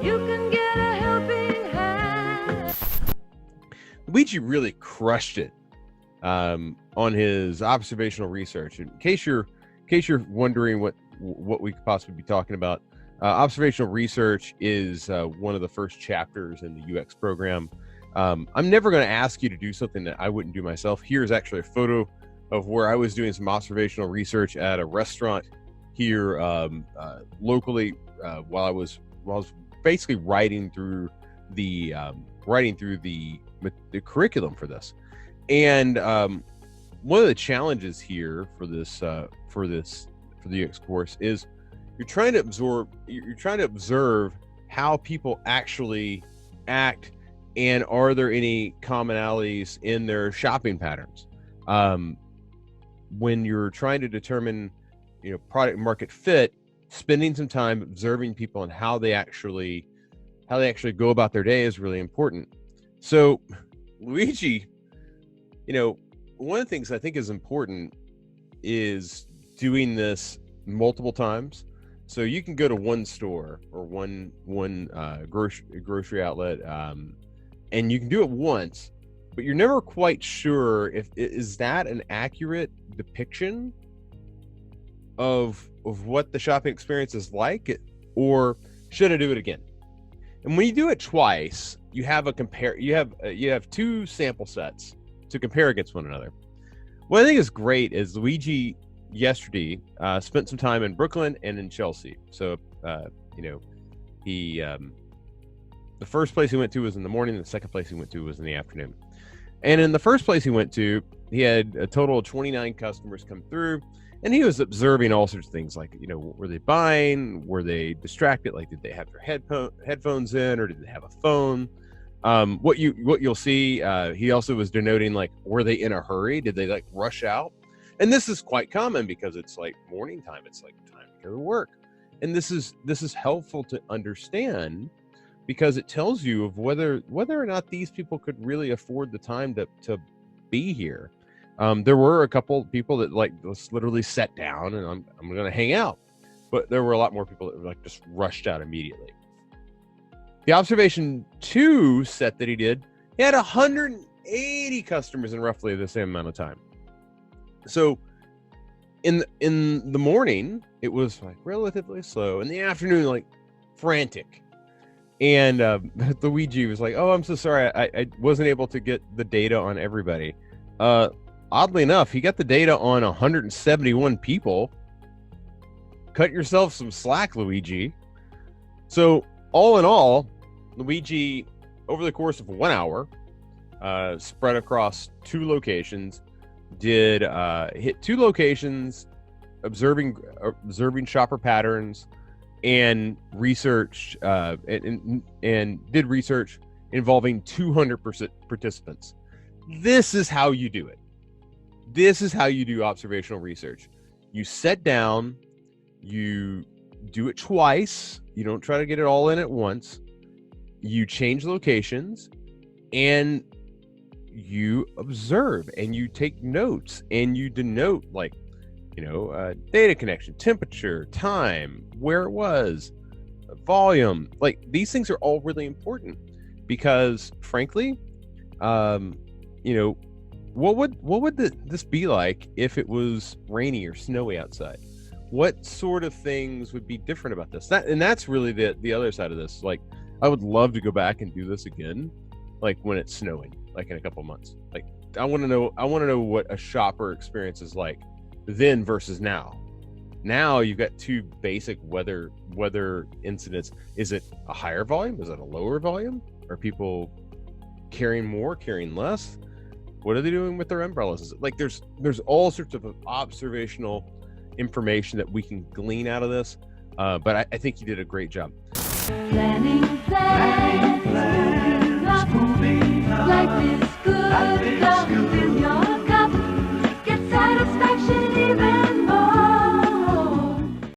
You can get a helping hand. Luigi really crushed it on his observational research. In case you're wondering what we could possibly be talking about, observational research is one of the first chapters in the UX program. I'm never going to ask you to do something that I wouldn't do myself. Here's actually a photo of where I was doing some observational research at a restaurant here locally while I was basically writing through the curriculum for this. And one of the challenges here for the UX course is you're trying to observe how people actually act, and are there any commonalities in their shopping patterns. When you're trying to determine product market fit, spending some time observing people and how they actually go about their day is really important. So Luigi, one of the things I think is important is doing this multiple times. So you can go to one store or one grocery outlet, and you can do it once, but you're never quite sure if is that an accurate depiction of what the shopping experience is like, or should I do it again? And when you do it twice, you have two sample sets to compare against one another. What I think is great is Luigi yesterday spent some time in Brooklyn and in Chelsea. So he the first place he went to was in the morning, and the second place he went to was in the afternoon. And in the first place he went to, he had a total of 29 customers come through, and he was observing all sorts of things like, were they buying? Were they distracted? Like, did they have their headphones in, or did they have a phone? What you'll see, he also was denoting, like, were they in a hurry? Did they like rush out? And this is quite common because it's like morning time. It's like time to go to work. And this is helpful to understand because it tells you of whether or not these people could really afford the time to be here. There were a couple people that like just literally sat down and I'm going to hang out, but there were a lot more people that like just rushed out immediately. The observation 2 set that he did, he had 180 customers in roughly the same amount of time. So in the morning, it was like relatively slow. In the afternoon, like frantic. And Luigi was like, "Oh, I'm so sorry. I wasn't able to get the data on everybody." Oddly enough, he got the data on 171 people. Cut yourself some slack, Luigi. So all in all, Luigi, over the course of 1 hour, spread across 2 locations, did hit 2 locations, observing shopper patterns, and researched and did research involving 200 participants. This is how you do it. This is how you do observational research. You sit down, you do it twice. You don't try to get it all in at once. You change locations, and you observe, and you take notes, and you denote, like, data connection, temperature, time, where it was, volume. Like, these things are all really important because, frankly, what would this be like if it was rainy or snowy outside? What sort of things would be different about this? That's really the other side of this. Like, I would love to go back and do this again, like when it's snowing, like in a couple months. Like, I want to know what a shopper experience is like then versus now. Now you've got 2 basic weather incidents. Is it a higher volume? Is it a lower volume? Are people carrying more, carrying less? What are they doing with their umbrellas? Is it like there's all sorts of observational information that we can glean out of this, but I think you did a great job. Planning.